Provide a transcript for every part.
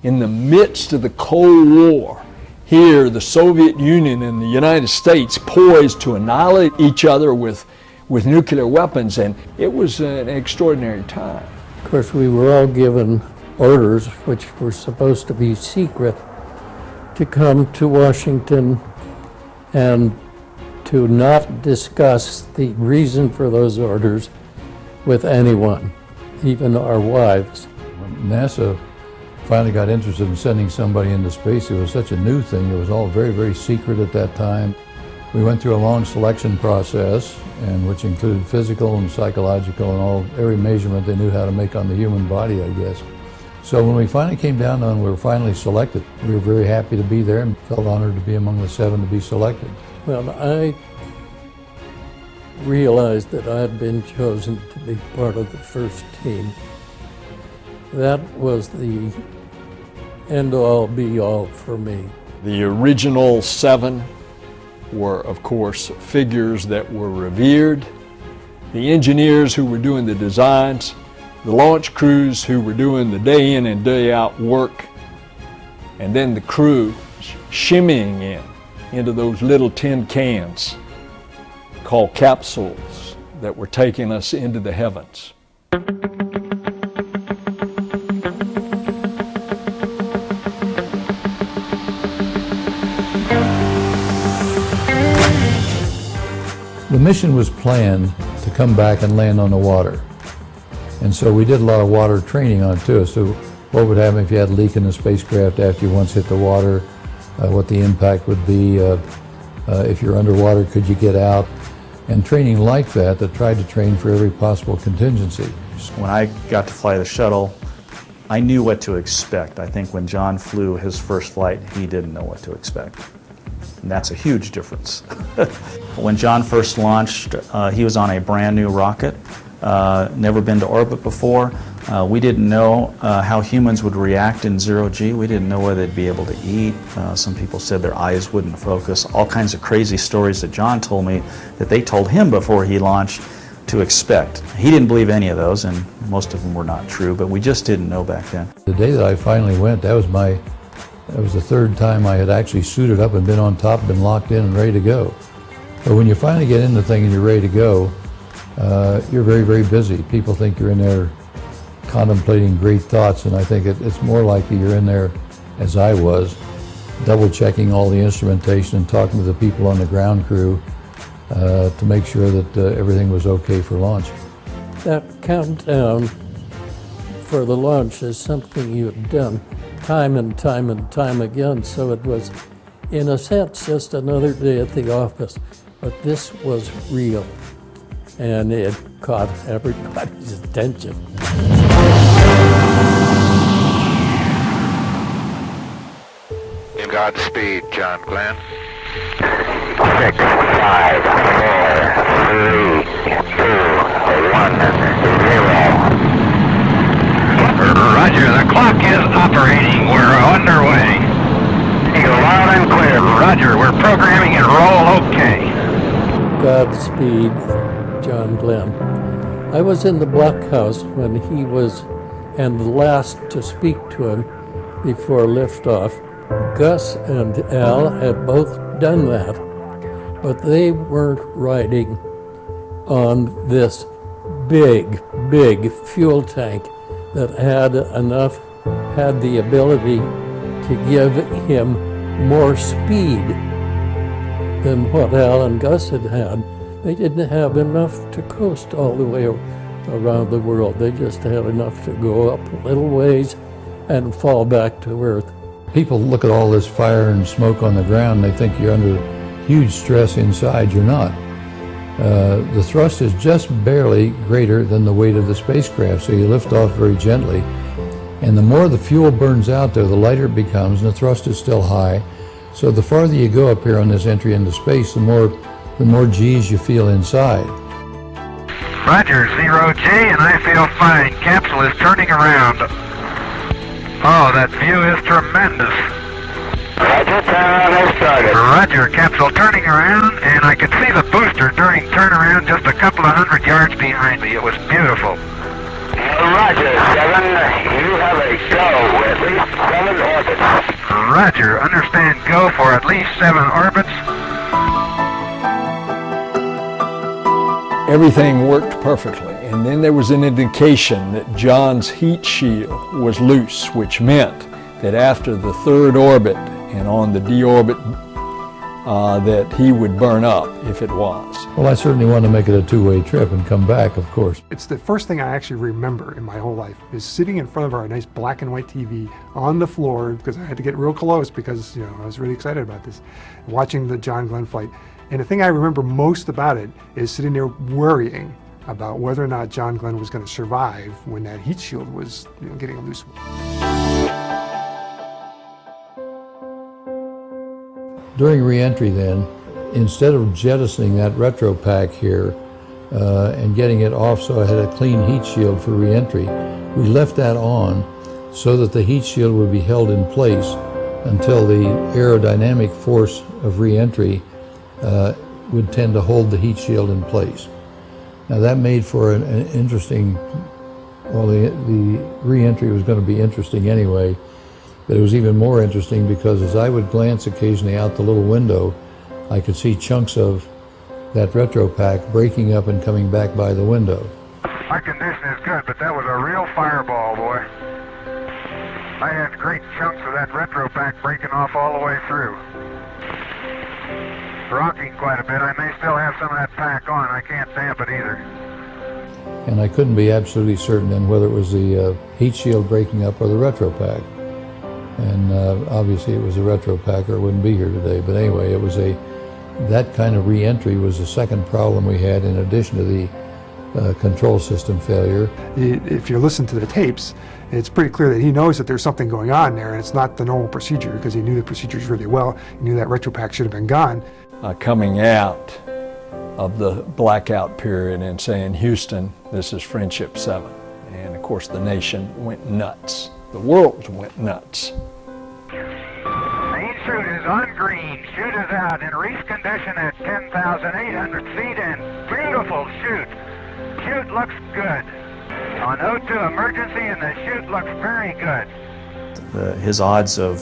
in the midst of the Cold War. Here, the Soviet Union and the United States poised to annihilate each other with nuclear weapons, and it was an extraordinary time. Of course, we were all given orders, which were supposed to be secret, to come to Washington and to not discuss the reason for those orders with anyone, even our wives. NASA finally got interested in sending somebody into space. It was such a new thing. It was all very, very secret at that time. We went through a long selection process, and which included physical and psychological and every measurement they knew how to make on the human body, I guess. So when we finally came down and we were finally selected, we were very happy to be there and felt honored to be among the 7 to be selected. Well, I realized that I had been chosen to be part of the first team. That was the end-all, be-all for me. The original 7 were, of course, figures that were revered, the engineers who were doing the designs, the launch crews who were doing the day in and day out work, and then the crew shimmying into those little tin cans called capsules that were taking us into the heavens. The mission was planned to come back and land on the water. And so we did a lot of water training on it too. So what would happen if you had a leak in the spacecraft after you once hit the water, what the impact would be, if you're underwater, could you get out? And training like that tried to train for every possible contingency. When I got to fly the shuttle, I knew what to expect. I think when John flew his first flight, he didn't know what to expect. And that's a huge difference. When John first launched, he was on a brand new rocket, never been to orbit before. We didn't know how humans would react in zero-G. We didn't know whether they'd be able to eat. Some people said their eyes wouldn't focus. All kinds of crazy stories that John told me that they told him before he launched to expect. He didn't believe any of those, and most of them were not true, but we just didn't know back then. The day that I finally went, that was the 3rd time I had actually suited up and been on top, been locked in and ready to go. But when you finally get in the thing and you're ready to go, you're very, very busy. People think you're in there contemplating great thoughts, and I think it's more likely you're in there, as I was, double checking all the instrumentation and talking to the people on the ground crew to make sure that everything was okay for launch. That countdown for the launch is something you have done time and time and time again, so it was, in a sense, just another day at the office. But this was real, and it caught everybody's attention. Godspeed, John Glenn. 6, 5, 4, 3, 2, 1, 0. Roger, the clock is operating. We're underway. Loud and clear. Roger, we're programming and roll okay. Godspeed, John Glenn. I was in the blockhouse when he was, and the last to speak to him before liftoff. Gus and Al had both done that, but they weren't riding on this big, big fuel tank that had the ability to give him more speed than what Al and Gus had had. They didn't have enough to coast all the way around the world. They just had enough to go up a little ways and fall back to Earth. People look at all this fire and smoke on the ground and they think you're under huge stress inside. You're not. The thrust is just barely greater than the weight of the spacecraft, so you lift off very gently. And the more the fuel burns out there, the lighter it becomes, and the thrust is still high. So the farther you go up here on this entry into space, the more G's you feel inside. Roger, 0G, and I feel fine. Capsule is turning around. Oh, that view is tremendous. Roger, turnaround started. Roger, capsule turning around, and I could see the booster during turnaround just a couple of 100 yards behind me. It was beautiful. Roger, 7. You have a go. At least 7 orbits. Roger, understand go for at least 7 orbits. Everything worked perfectly, and then there was an indication that John's heat shield was loose, which meant that after the 3rd orbit and on the deorbit that he would burn up if it was. Well, I certainly wanted to make it a two-way trip and come back, of course. It's the first thing I actually remember in my whole life is sitting in front of our nice black and white TV on the floor, because I had to get real close because, I was really excited about this, watching the John Glenn flight. And the thing I remember most about it is sitting there worrying about whether or not John Glenn was going to survive when that heat shield was getting loose. During re-entry then, instead of jettisoning that retro pack here and getting it off so I had a clean heat shield for re-entry, we left that on so that the heat shield would be held in place until the aerodynamic force of re-entry would tend to hold the heat shield in place. Now that made for an interesting, well, the re-entry was going to be interesting anyway, but it was even more interesting because as I would glance occasionally out the little window, I could see chunks of that retro pack breaking up and coming back by the window. My condition is good, but that was a real fireball, boy. I had great chunks of that retro pack breaking off all the way through. Rocking quite a bit. I may still have some of that pack on. I can't damp it either. And I couldn't be absolutely certain then whether it was the heat shield breaking up or the retro pack. And obviously it was a retro pack or it wouldn't be here today. But anyway, it was that kind of re-entry was the second problem we had in addition to the control system failure. If you listen to the tapes, it's pretty clear that he knows that there's something going on there, and it's not the normal procedure because he knew the procedures really well. He knew that retro pack should have been gone. Coming out of the blackout period and saying, Houston, this is Friendship 7. And of course the nation went nuts. The world went nuts. Main chute is on green. Chute is out in reef condition at 10,800 feet and beautiful chute. Chute looks good. On O2 emergency and the chute looks very good. His odds of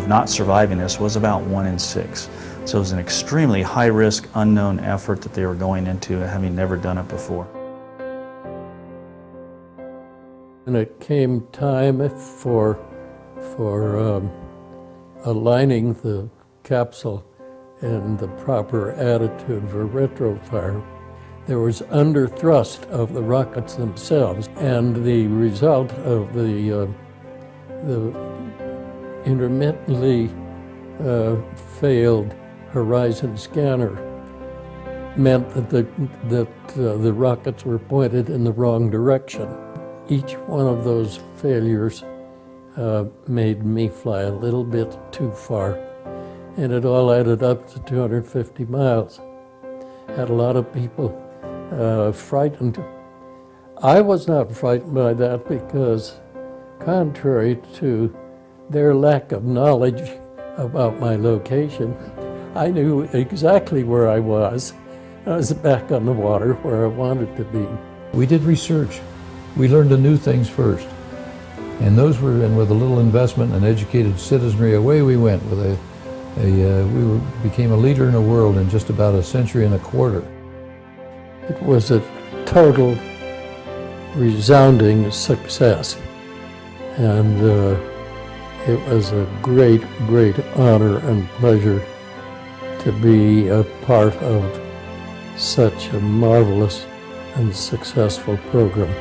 not surviving this was about 1 in 6. So it was an extremely high-risk, unknown effort that they were going into, having never done it before. And it came time for aligning the capsule in the proper attitude for retrofire. There was underthrust of the rockets themselves, and the result of the intermittently failed horizon scanner meant that the rockets were pointed in the wrong direction. Each one of those failures made me fly a little bit too far, and it all added up to 250 miles. Had a lot of people frightened. I was not frightened by that because, contrary to their lack of knowledge about my location, I knew exactly where I was. I was back on the water where I wanted to be. We did research. We learned the new things first. And those were, and with a little investment and educated citizenry, away we went with we became a leader in the world in just about a century and a quarter. It was a total, resounding success. And it was a great, great honor and pleasure to be a part of such a marvelous and successful program.